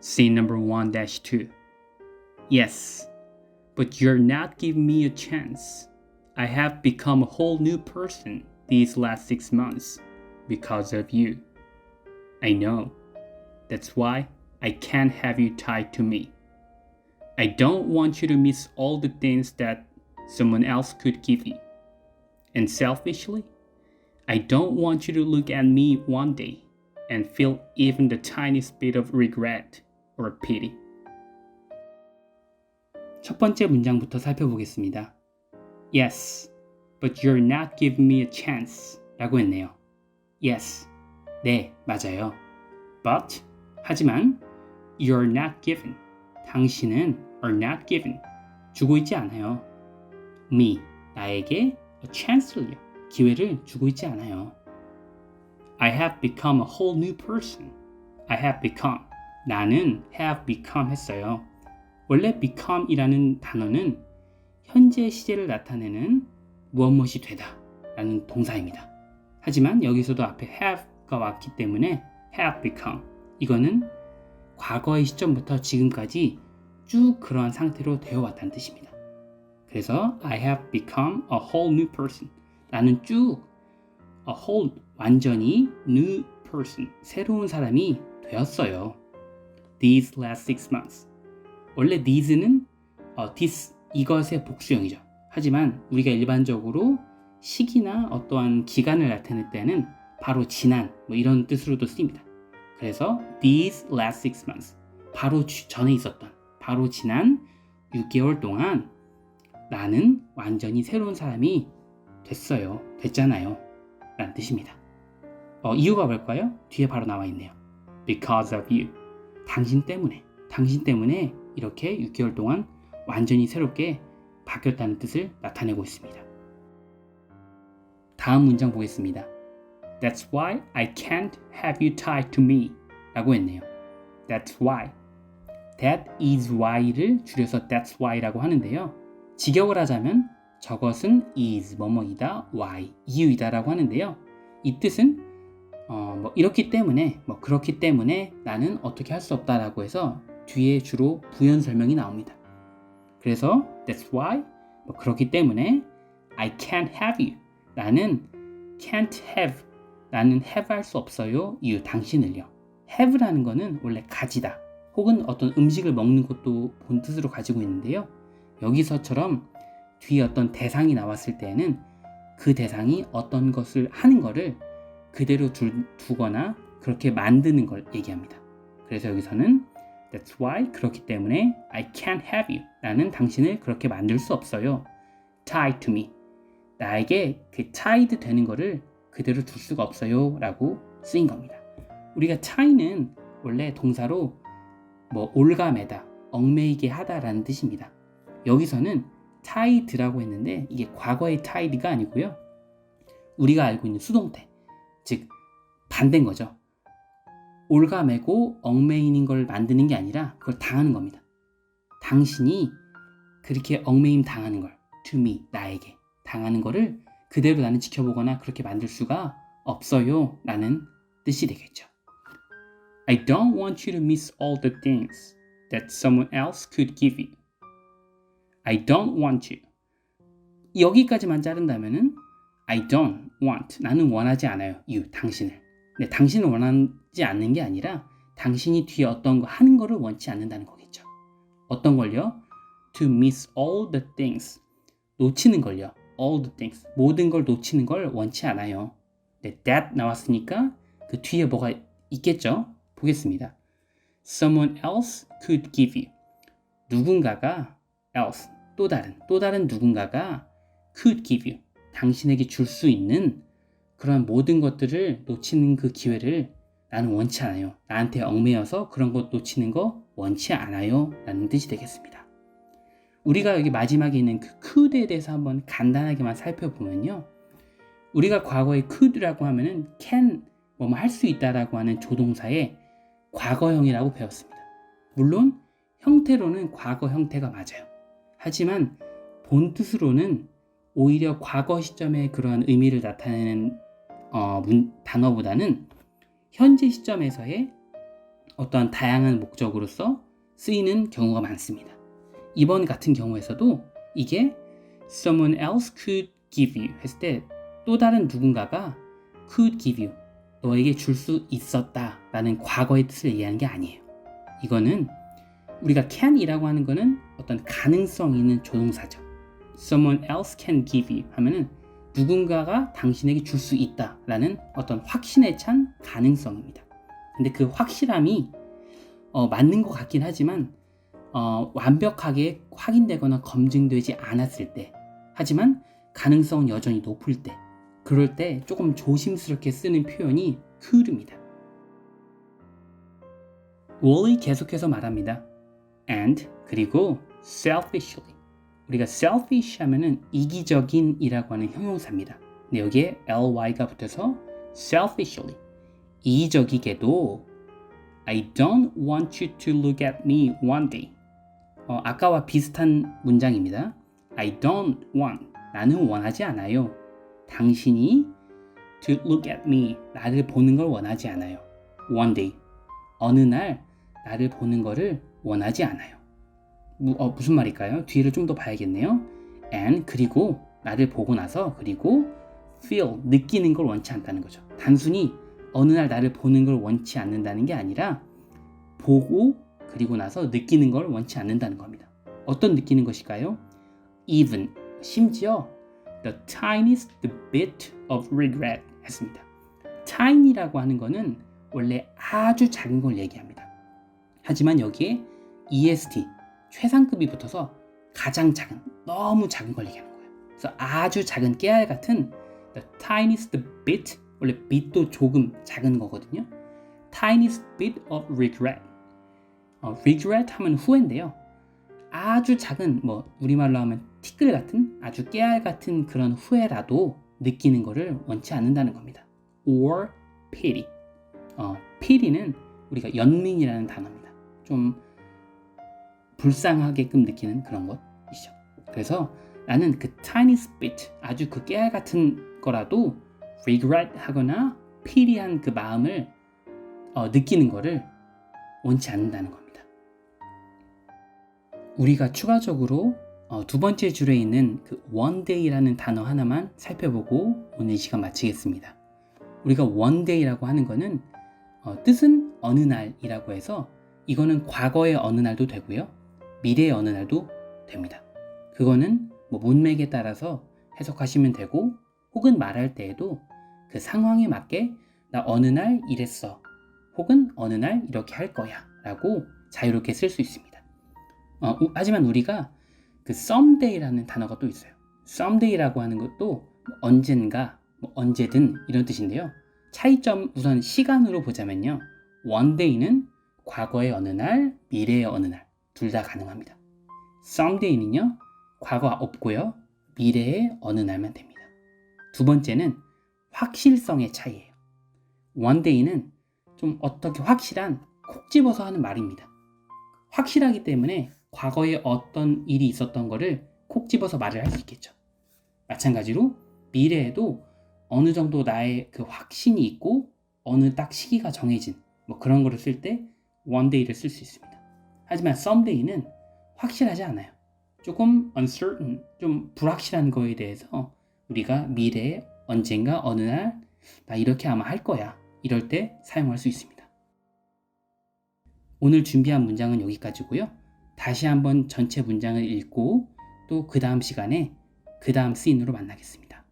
Scene number 1-2. Yes, but you're not giving me a chance. I have become a whole new person these last 6 months because of you. I know. That's why I can't have you tied to me. I don't want you to miss all the things that someone else could give you. And selfishly, I don't want you to look at me one day and feel even the tiniest bit of regret or pity. 첫 번째 문장부터 살펴보겠습니다. Yes, but you're not giving me a chance 라고 했네요. Yes, 네, 맞아요. But, 하지만 you're not given, 당신은 are not given, 주고 있지 않아요. Me, 나에게 a chance를요, 기회를 주고 있지 않아요. I have become a whole new person. I have become, 나는 have become 했어요. 원래 become이라는 단어는 현재 시제를 나타내는 무엇이 되다 라는 동사입니다. 하지만 여기서도 앞에 have가 왔기 때문에 have become, 이거는 과거의 시점부터 지금까지 쭉 그러한 상태로 되어 왔다는 뜻입니다. 그래서 I have become a whole new person, 나는 쭉 a whole, 완전히 new person, 새로운 사람이 되었어요. These last 6 months, 원래 these는 this, 이것의 복수형이죠. 하지만 우리가 일반적으로 시기나 어떠한 기간을 나타낼 때는 바로 지난, 이런 뜻으로도 쓰입니다. 그래서 these last 6 months, 바로 전에 있었던, 바로 지난 6개월 동안 나는 완전히 새로운 사람이 됐어요. 됐잖아요. 라는 뜻입니다. 이유가 뭘까요? 뒤에 바로 나와 있네요. Because of you. 당신 때문에 이렇게 6개월 동안 완전히 새롭게 바뀌었다는 뜻을 나타내고 있습니다. 다음 문장 보겠습니다. That's why I can't have you tied to me 라고 했네요. That's why. That is why를 줄여서 that's why라고 하는데요. 직역을 하자면 저것은 is 뭐뭐이다, why 이유이다 라고 하는데요. 이 뜻은 이렇기 때문에, 그렇기 때문에 나는 어떻게 할 수 없다 라고 해서 뒤에 주로 부연 설명이 나옵니다. 그래서 that's why, 그렇기 때문에 I can't have you, 나는 can't have, 나는 have 할 수 없어요, you, 당신을요. have라는 거는 원래 가지다 혹은 어떤 음식을 먹는 것도 본 뜻으로 가지고 있는데요. 여기서처럼 뒤에 어떤 대상이 나왔을 때에는 그 대상이 어떤 것을 하는 거를 그대로 두거나 그렇게 만드는 걸 얘기합니다. 그래서 여기서는 That's why, 그렇기 때문에 I can't have you, 나는 당신을 그렇게 만들 수 없어요. Tied to me, 나에게 그 tied 되는 거를 그대로 둘 수가 없어요 라고 쓰인 겁니다. 우리가 tie는 원래 동사로 올가매다, 얽매이게 하다라는 뜻입니다. 여기서는 tied라고 했는데 이게 과거의 tied가 아니고요. 우리가 알고 있는 수동태, 즉 반대인 거죠. 올가매고 얽매이는 걸 만드는 게 아니라 그걸 당하는 겁니다. 당신이 그렇게 얽매임 당하는 걸, to me, 나에게 당하는 거를 그대로 나는 지켜보거나 그렇게 만들 수가 없어요 라는 뜻이 되겠죠. I don't want you to miss all the things that someone else could give you. I don't want you. 여기까지만 자른다면은 I don't want, 나는 원하지 않아요, you, 당신을. 네, 당신을 원하지 않는 게 아니라 당신이 뒤에 어떤 거 하는 거를 원치 않는다는 거겠죠. 어떤 걸요? To miss all the things, 놓치는 걸요. all the things, 모든 걸 놓치는 걸 원치 않아요. 네, that 나왔으니까 그 뒤에 뭐가 있겠죠? 보겠습니다. Someone else could give you. 누군가가 else, 또 다른 누군가가 could give you, 당신에게 줄 수 있는 그런 모든 것들을 놓치는 그 기회를 나는 원치 않아요. 나한테 얽매여서 그런 것 놓치는 거 원치 않아요 라는 뜻이 되겠습니다. 우리가 여기 마지막에 있는 그 could에 대해서 한번 간단하게만 살펴보면요. 우리가 과거에 could라고 하면은 can, 할 수 있다라고 하는 조동사의 과거형이라고 배웠습니다. 물론 형태로는 과거 형태가 맞아요. 하지만 본 뜻으로는 오히려 과거 시점의 그러한 의미를 나타내는 단어보다는 현재 시점에서의 어떠한 다양한 목적으로서 쓰이는 경우가 많습니다. 이번 같은 경우에서도 이게 someone else could give you 했을 때 또 다른 누군가가 could give you 너에게 줄 수 있었다 라는 과거의 뜻을 얘기하는 게 아니에요. 이거는 우리가 can이라고 하는 거는 어떤 가능성 있는 조동사죠. someone else can give you 하면은 누군가가 당신에게 줄 수 있다 라는 어떤 확신에 찬 가능성입니다. 근데 그 확실함이 맞는 것 같긴 하지만 완벽하게 확인되거나 검증되지 않았을 때 하지만 가능성은 여전히 높을 때 그럴 때 조금 조심스럽게 쓰는 표현이 could입니다. 월이 계속해서 말합니다. and 그리고 selfishly 우리가 selfish 하면은 이기적인 이라고 하는 형용사입니다. 근데 여기에 ly가 붙어서 selfishly 이기적이게도 I don't want you to look at me one day. 아까와 비슷한 문장입니다. I don't want 나는 원하지 않아요. 당신이 to look at me 나를 보는 걸 원하지 않아요. One day 어느 날 나를 보는 거를 원하지 않아요. 무슨 말일까요? 뒤를 좀 더 봐야겠네요. and 그리고 나를 보고 나서 그리고 feel 느끼는 걸 원치 않다는 거죠. 단순히 어느 날 나를 보는 걸 원치 않는다는 게 아니라 보고 그리고 나서 느끼는 걸 원치 않는다는 겁니다. 어떤 느끼는 것일까요? even 심지어 the tiniest bit of regret 했습니다. tiny라고 하는 거는 원래 아주 작은 걸 얘기합니다. 하지만 여기에 est 최상급이 붙어서 가장 작은 너무 작은 걸 얘기하는 거예요. 그래서 아주 작은 깨알 같은 the tiniest bit 원래 bit도 조금 작은 거거든요. tiniest bit of regret regret 하면 후회인데요. 아주 작은 우리말로 하면 티끌 같은 아주 깨알 같은 그런 후회라도 느끼는 거를 원치 않는다는 겁니다. or pity pity는 우리가 연민이라는 단어입니다. 좀 불쌍하게끔 느끼는 그런 것이죠. 그래서 나는 그 tiniest bit 아주 그 깨알 같은 거라도 regret 하거나 pity한 그 마음을 느끼는 거를 원치 않는다는 겁니다. 우리가 추가적으로 두 번째 줄에 있는 그 one day라는 단어 하나만 살펴보고 오늘 이 시간 마치겠습니다. 우리가 one day라고 하는 거는 뜻은 어느 날이라고 해서 이거는 과거의 어느 날도 되고요. 미래의 어느 날도 됩니다. 그거는 문맥에 따라서 해석하시면 되고 혹은 말할 때에도 그 상황에 맞게 나 어느 날 이랬어 혹은 어느 날 이렇게 할 거야 라고 자유롭게 쓸 수 있습니다. 하지만 우리가 그 someday라는 단어가 또 있어요. someday라고 하는 것도 언젠가, 언제든 이런 뜻인데요. 차이점 우선 시간으로 보자면요. one day는 과거의 어느 날, 미래의 어느 날 둘 다 가능합니다. someday는요. 과거 없고요. 미래의 어느 날만 됩니다. 두 번째는 확실성의 차이예요. one day는 좀 어떻게 확실한 콕 집어서 하는 말입니다. 확실하기 때문에 과거에 어떤 일이 있었던 거를 콕 집어서 말을 할 수 있겠죠. 마찬가지로 미래에도 어느 정도 나의 그 확신이 있고 어느 딱 시기가 정해진 그런 거를 쓸 때 one day를 쓸 수 있습니다. 하지만 someday는 확실하지 않아요. 조금 uncertain, 좀 불확실한 거에 대해서 우리가 미래에 언젠가 어느 날 나 이렇게 아마 할 거야 이럴 때 사용할 수 있습니다. 오늘 준비한 문장은 여기까지고요. 다시 한번 전체 문장을 읽고 또 그 다음 시간에 그 다음 씬으로 만나겠습니다.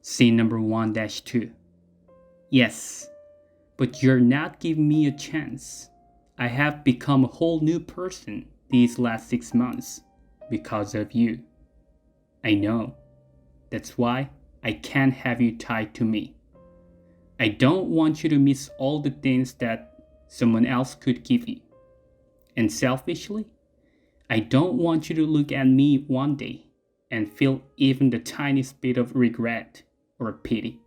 Scene number 1-2 Yes, but you're not giving me a chance. I have become a whole new person these last 6 months because of you. I know. That's why I can't have you tied to me. I don't want you to miss all the things that someone else could give you. And selfishly, I don't want you to look at me one day and feel even the tiniest bit of regret or pity.